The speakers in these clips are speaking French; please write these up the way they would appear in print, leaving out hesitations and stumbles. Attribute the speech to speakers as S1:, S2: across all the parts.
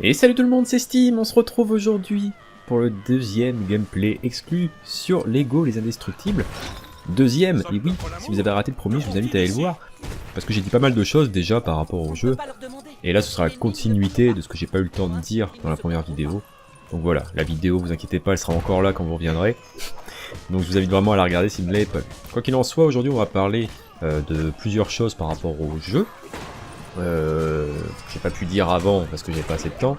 S1: Et salut tout le monde, c'est Steam, on se retrouve aujourd'hui pour le deuxième gameplay exclu sur Lego les Indestructibles. Deuxième, et oui, si vous avez raté le premier, je vous invite à aller le voir, parce que j'ai dit pas mal de choses déjà par rapport au jeu, et là ce sera la continuité de ce que j'ai pas eu le temps de dire dans la première vidéo. Donc voilà, la vidéo, vous inquiétez pas, elle sera encore là quand vous reviendrez. Donc je vous invite vraiment à la regarder si vous ne l'avez pas vu. Quoi qu'il en soit, aujourd'hui on va parler de plusieurs choses par rapport au jeu. J'ai pas pu dire avant parce que j'ai pas assez de temps.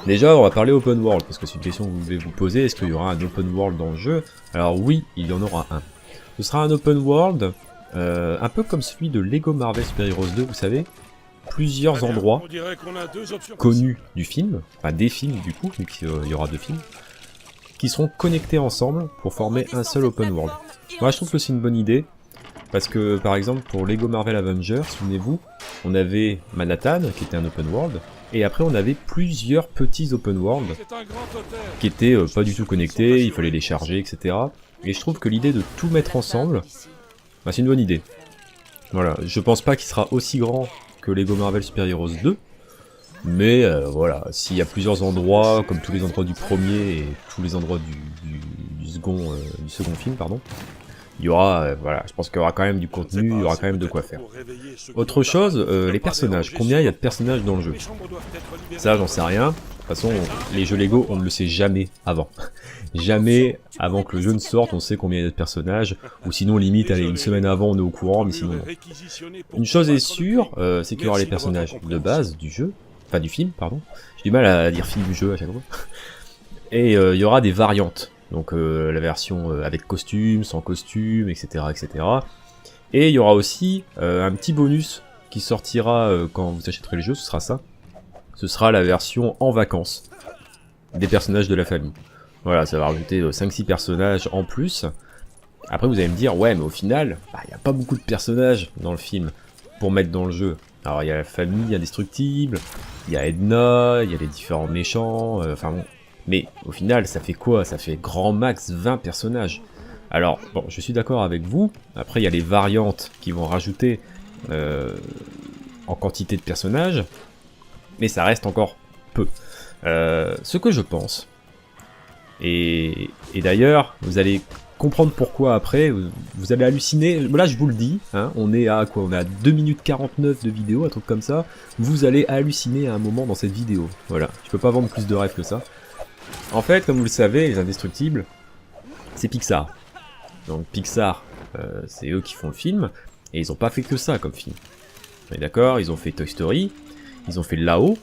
S1: Déjà on va parler open world parce que c'est une question que vous devez vous poser, est-ce qu'il y aura un open world dans le jeu? Alors oui, il y en aura un. Ce sera un open world un peu comme celui de Lego Marvel Super Heroes 2, vous savez, plusieurs endroits connus du film, enfin des films du coup, vu qu'il y aura deux films, qui seront connectés ensemble pour former un seul open world. Moi je trouve que c'est une bonne idée. Parce que, par exemple, pour Lego Marvel Avengers, souvenez-vous, on avait Manhattan, qui était un open world, et après on avait plusieurs petits open world, qui étaient pas du tout connectés, il fallait les charger, etc. Et je trouve que l'idée de tout mettre ensemble, bah, c'est une bonne idée. Voilà, je pense pas qu'il sera aussi grand que Lego Marvel Super Heroes 2, mais voilà, s'il y a plusieurs endroits, comme tous les endroits du premier et tous les endroits du second film, pardon, il y aura, voilà, je pense qu'il y aura quand même du contenu, il y aura quand même de quoi faire. Autre chose, les personnages. Combien il y a de personnages dans le jeu? Ça, j'en sais rien. De toute façon, les jeux Lego, on ne le sait jamais avant. Jamais avant que le jeu ne sorte, on sait combien il y a de personnages. Ou sinon, limite, allez, une semaine avant, on est au courant, mais sinon non. Une chose est sûre, c'est qu'il y aura les personnages de base du jeu. Enfin, du film, pardon. J'ai du mal à dire film du jeu à chaque fois. Et il y aura des variantes. Donc la version avec costume, sans costume, etc., etc. Et il y aura aussi un petit bonus qui sortira quand vous achèterez le jeu, ce sera ça. Ce sera la version en vacances des personnages de la famille. Voilà, ça va rajouter 5-6 personnages en plus. Après vous allez me dire, ouais mais au final, il n'y a pas beaucoup de personnages dans le film pour mettre dans le jeu. Alors il y a la famille indestructible, il y a Edna, il y a les différents méchants, enfin bon. Mais au final, ça fait quoi? Ça fait grand max 20 personnages. Alors, bon, je suis d'accord avec vous. Après, il y a les variantes qui vont rajouter en quantité de personnages. Mais ça reste encore peu. Ce que je pense, et d'ailleurs, vous allez comprendre pourquoi après, vous allez halluciner. Là, je vous le dis, hein, on est à quoi? On est à 2 minutes 49 de vidéo, un truc comme ça. Vous allez halluciner à un moment dans cette vidéo. Voilà, je peux pas vendre plus de rêves que ça. En fait, comme vous le savez, les Indestructibles, c'est Pixar. Donc Pixar, c'est eux qui font le film, et ils ont pas fait que ça comme film. On est d'accord, ils ont fait Toy Story, ils ont fait Là-haut,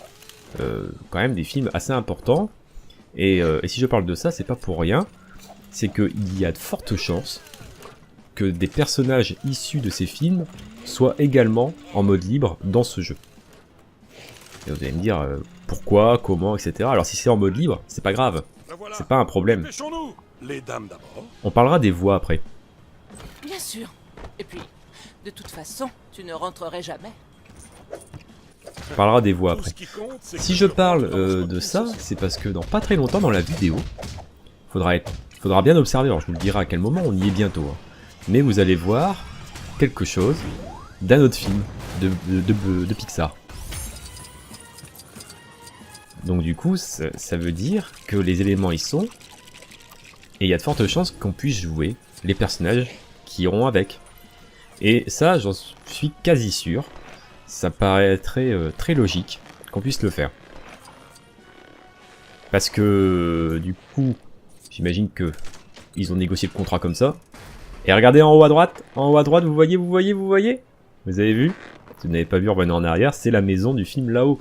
S1: quand même des films assez importants. Et si je parle de ça, c'est pas pour rien, c'est qu'il y a de fortes chances que des personnages issus de ces films soient également en mode libre dans ce jeu. Et vous allez me dire pourquoi, comment, etc. Alors si c'est en mode libre, c'est pas grave, c'est pas un problème. On parlera des voix après.
S2: Bien sûr. Et puis, de toute façon, tu ne rentrerais jamais.
S1: On parlera des voix après. Si je parle de ça, c'est parce que dans pas très longtemps dans la vidéo, faudra bien observer, alors je vous le dirai à quel moment, on y est bientôt. Hein. Mais vous allez voir quelque chose d'un autre film de Pixar. Donc du coup, ça veut dire que les éléments y sont, et il y a de fortes chances qu'on puisse jouer les personnages qui iront avec. Et ça, j'en suis quasi sûr, ça paraîtrait très logique qu'on puisse le faire. Parce que du coup, j'imagine que ils ont négocié le contrat comme ça. Et regardez en haut à droite, vous voyez? Vous avez vu? Si vous n'avez pas vu, revenez en arrière, c'est la maison du film Là-haut.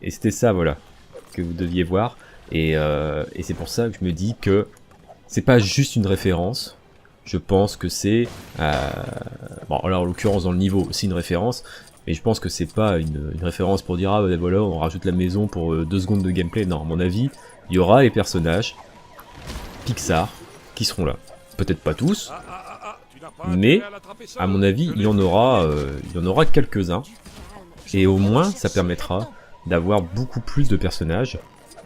S1: Et c'était ça, voilà, que vous deviez voir, et c'est pour ça que je me dis que c'est pas juste une référence, je pense que c'est, bon là en l'occurrence dans le niveau c'est une référence, mais je pense que c'est pas une référence pour dire ah ben voilà on rajoute la maison pour 2 secondes de gameplay, non à mon avis il y aura les personnages Pixar qui seront là, peut-être pas tous, mais à mon avis il y en aura quelques-uns, et au moins ça permettra d'avoir beaucoup plus de personnages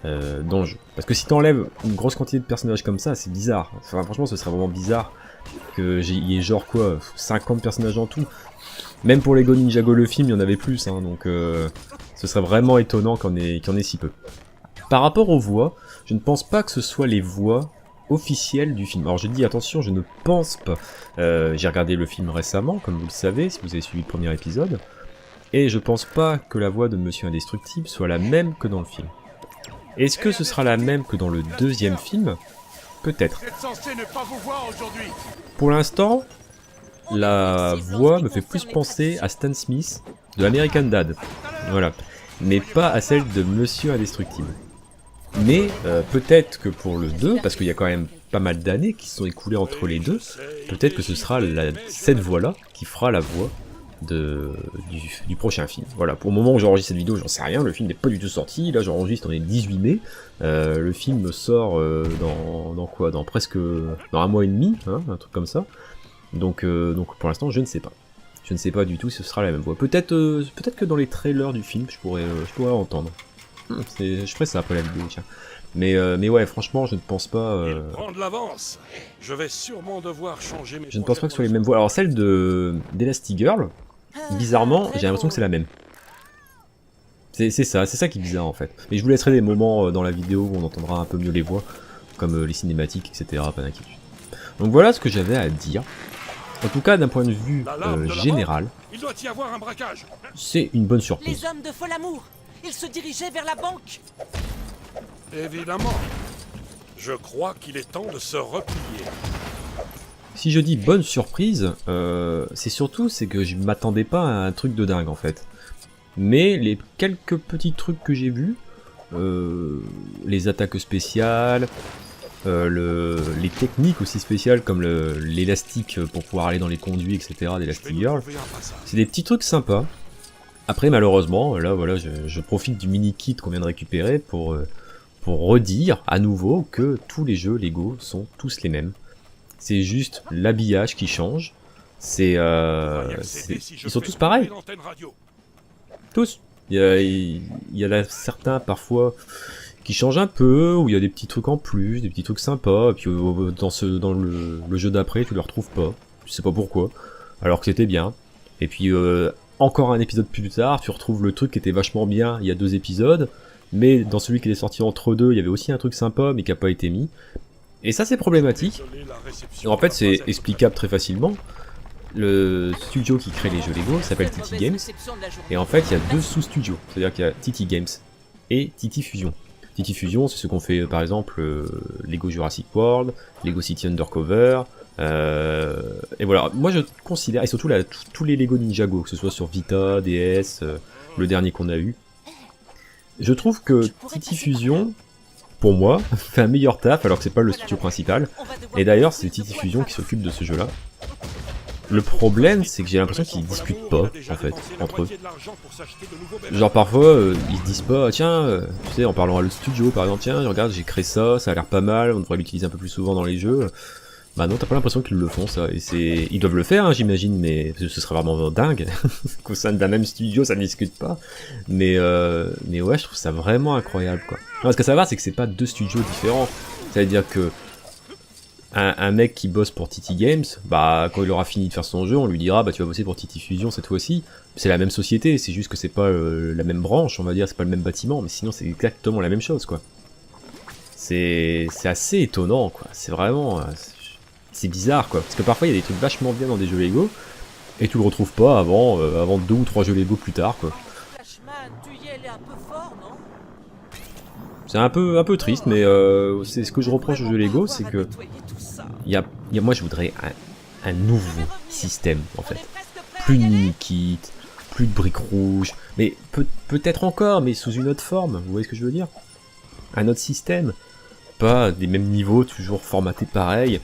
S1: dans le jeu. Parce que si t'enlèves une grosse quantité de personnages comme ça, c'est bizarre. Enfin, franchement, ce serait vraiment bizarre qu'il y ait genre quoi, 50 personnages en tout. Même pour Lego Ninjago le film, il y en avait plus, hein, donc ce serait vraiment étonnant qu'il y en ait si peu. Par rapport aux voix, je ne pense pas que ce soit les voix officielles du film. Alors je dis attention, je ne pense pas. J'ai regardé le film récemment, comme vous le savez, si vous avez suivi le premier épisode, et je pense pas que la voix de Monsieur Indestructible soit la même que dans le film. Est-ce que ce sera la même que dans le deuxième film? Peut-être. Pour l'instant, la voix me fait plus penser à Stan Smith de American Dad. Voilà. Mais pas à celle de Monsieur Indestructible. Mais peut-être que pour le 2, parce qu'il y a quand même pas mal d'années qui se sont écoulées entre les deux, peut-être que ce sera cette voix-là qui fera la voix du prochain film. Voilà, pour le moment où j'enregistre cette vidéo, j'en sais rien, le film n'est pas du tout sorti, là j'enregistre, on est le 18 mai, le film sort dans presque dans un mois et demi, hein, un truc comme ça, donc pour l'instant je ne sais pas. Je ne sais pas du tout si ce sera la même voix. Peut-être que dans les trailers du film, je pourrais entendre. Je ferai ça après la vidéo, tiens. Mais ouais, franchement, je ne pense pas...
S3: Je vais sûrement devoir changer mes...
S1: Je ne pense pas que ce soit les mêmes voix. Alors celle d'Elastigirl, bizarrement, j'ai l'impression que c'est la même. C'est ça qui est bizarre en fait. Mais je vous laisserai des moments dans la vidéo où on entendra un peu mieux les voix, comme les cinématiques, etc. Pas d'inquiétude. Donc voilà ce que j'avais à dire. En tout cas, d'un point de vue général,
S3: il doit y avoir un braquage.
S1: C'est une bonne surprise.
S2: Les hommes de Folamour, ils se dirigeaient vers la banque.
S3: Évidemment. Je crois qu'il est temps de se replier.
S1: Si je dis bonne surprise, c'est que je m'attendais pas à un truc de dingue en fait. Mais les quelques petits trucs que j'ai vus, les attaques spéciales, les techniques aussi spéciales comme l'élastique pour pouvoir aller dans les conduits, etc. d'Elastigirl, c'est des petits trucs sympas. Après malheureusement, là voilà, je profite du mini kit qu'on vient de récupérer pour redire à nouveau que tous les jeux Lego sont tous les mêmes. C'est juste l'habillage qui change. Ils sont tous pareils. Tous. Il y a certains parfois qui changent un peu, où il y a des petits trucs en plus, des petits trucs sympas, et puis dans le jeu d'après tu le retrouves pas. Je sais pas pourquoi. Alors que c'était bien. Et puis encore un épisode plus tard, tu retrouves le truc qui était vachement bien il y a 2 épisodes. Mais dans celui qui est sorti entre deux, il y avait aussi un truc sympa, mais qui n'a pas été mis. Et ça, c'est problématique. Et en fait, c'est explicable très facilement. Le studio qui crée les jeux Lego s'appelle TT Games. Et en fait, il y a 2 sous-studios. C'est-à-dire qu'il y a TT Games et TT Fusion. TT Fusion, c'est ce qu'on fait, par exemple, Lego Jurassic World, Lego City Undercover. Et voilà, moi je considère, et surtout là, tous les Lego Ninjago, que ce soit sur Vita, DS, le dernier qu'on a eu. Je trouve que TT Fusion, pour moi, fait un meilleur taf alors que c'est pas le studio principal. Et d'ailleurs, c'est TT Fusion qui s'occupe de ce jeu-là. Le problème, c'est que j'ai l'impression qu'ils discutent pas, en fait, entre eux. Genre parfois, ils se disent pas, tiens, tu sais, en parlant à le studio, par exemple, tiens, regarde, j'ai créé ça, ça a l'air pas mal, on devrait l'utiliser un peu plus souvent dans les jeux. Bah non, t'as pas l'impression qu'ils le font, ça. Et ils doivent le faire, hein, j'imagine, mais ce serait vraiment dingue qu'au sein d'un même studio, ça ne discute pas. Mais ouais, je trouve ça vraiment incroyable, quoi. Non, ce que ça va, c'est que c'est pas 2 studios différents. C'est-à-dire que un mec qui bosse pour TT Games, bah quand il aura fini de faire son jeu, on lui dira, bah tu vas bosser pour TT Fusion cette fois-ci. C'est la même société, c'est juste que c'est pas la même branche, on va dire, c'est pas le même bâtiment, mais sinon c'est exactement la même chose, quoi. C'est assez étonnant, quoi. C'est vraiment... c'est bizarre quoi, parce que parfois il y a des trucs vachement bien dans des jeux Lego, et tu le retrouves pas avant 2 ou 3 jeux Lego plus tard quoi. C'est un peu triste, mais c'est ce que je reproche aux jeux Lego, c'est que moi je voudrais un nouveau système en fait. Plus de mini-kit, plus de briques rouges, mais peut-être encore, mais sous une autre forme, vous voyez ce que je veux dire? Un autre système, pas des mêmes niveaux, toujours formatés pareil.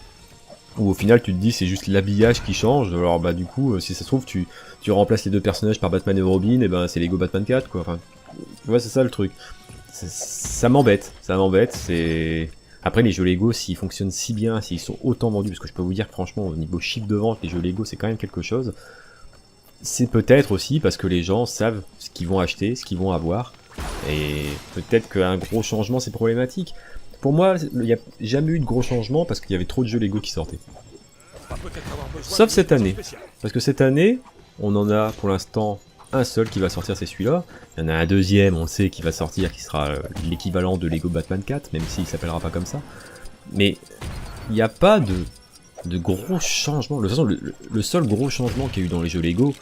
S1: Où au final tu te dis c'est juste l'habillage qui change, alors bah du coup si ça se trouve tu remplaces les 2 personnages par Batman et Robin, et ben c'est Lego Batman 4 quoi, enfin tu vois c'est ça le truc. Ça m'embête, c'est... Après les jeux Lego s'ils fonctionnent si bien, s'ils sont autant vendus, parce que je peux vous dire que franchement au niveau chiffre de vente les jeux Lego c'est quand même quelque chose, c'est peut-être aussi parce que les gens savent ce qu'ils vont acheter, ce qu'ils vont avoir, et peut-être qu'un gros changement c'est problématique. Pour moi, il n'y a jamais eu de gros changements parce qu'il y avait trop de jeux Lego qui sortaient. Sauf cette année. Parce que cette année, on en a pour l'instant un seul qui va sortir, c'est celui-là. Il y en a un deuxième, on sait, qui va sortir, qui sera l'équivalent de Lego Batman 4, même s'il s'appellera pas comme ça. Mais il n'y a pas de gros changements. De toute façon, le seul gros changement qu'il y a eu dans les jeux Lego,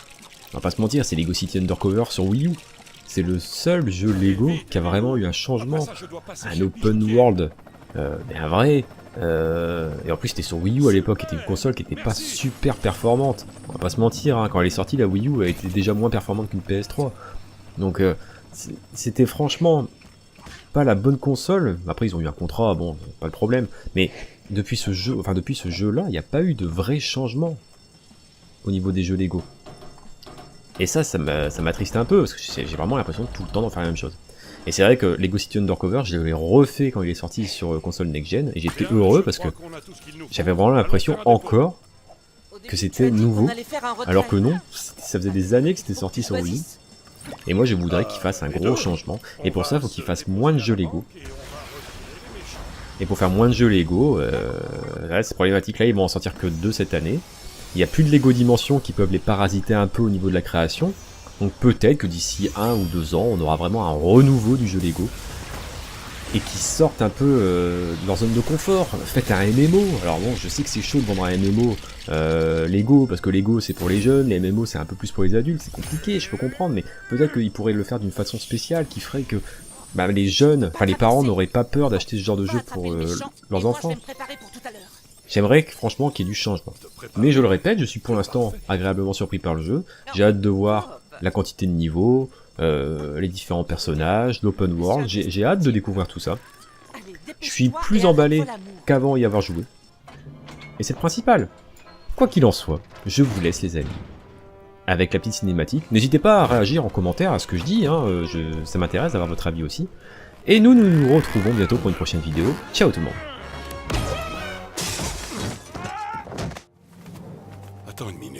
S1: on va pas se mentir, c'est Lego City Undercover sur Wii U. C'est le seul jeu Lego qui a vraiment eu un changement, un open world, mais un vrai. Et en plus c'était sur Wii U à l'époque, qui était une console qui était pas super performante. On va pas se mentir, hein, quand elle est sortie, la Wii U elle était déjà moins performante qu'une PS3. Donc c'était franchement pas la bonne console. Après ils ont eu un contrat, bon, pas le problème. Mais depuis ce jeu, enfin depuis ce jeu-là, il n'y a pas eu de vrai changement au niveau des jeux Lego. Et ça m'attriste un peu, parce que j'ai vraiment l'impression de tout le temps d'en faire la même chose. Et c'est vrai que Lego City Undercover, je l'ai refait quand il est sorti sur console next-gen, et j'étais heureux parce que j'avais vraiment l'impression encore que c'était nouveau, alors que non, ça faisait des années que c'était sorti sur Wii. Et moi je voudrais qu'il fasse un gros changement, et pour ça il faut qu'il fasse moins de jeux Lego. Et pour faire moins de jeux Lego, c'est problématique, là ils vont en sortir que 2 cette année. Il n'y a plus de Lego Dimension qui peuvent les parasiter un peu au niveau de la création. Donc peut-être que d'ici 1 ou 2 ans, on aura vraiment un renouveau du jeu Lego. Et qui sortent un peu de leur zone de confort. Faites un MMO. Alors bon, je sais que c'est chaud de vendre un MMO Lego, parce que Lego c'est pour les jeunes, les MMO c'est un peu plus pour les adultes. C'est compliqué, je peux comprendre, mais peut-être qu'ils pourraient le faire d'une façon spéciale qui ferait que les jeunes, enfin les parents n'auraient pas peur d'acheter ce genre de jeu pour leurs enfants. J'aimerais franchement qu'il y ait du changement. Mais je le répète, je suis pour l'instant agréablement surpris par le jeu. J'ai hâte de voir la quantité de niveaux, les différents personnages, l'open world. J'ai hâte de découvrir tout ça. Je suis plus emballé qu'avant y avoir joué. Et c'est le principal. Quoi qu'il en soit, je vous laisse les amis avec la petite cinématique. N'hésitez pas à réagir en commentaire à ce que je dis, hein, ça m'intéresse d'avoir votre avis aussi. Et nous nous retrouvons bientôt pour une prochaine vidéo. Ciao tout le monde.
S3: Attends une minute.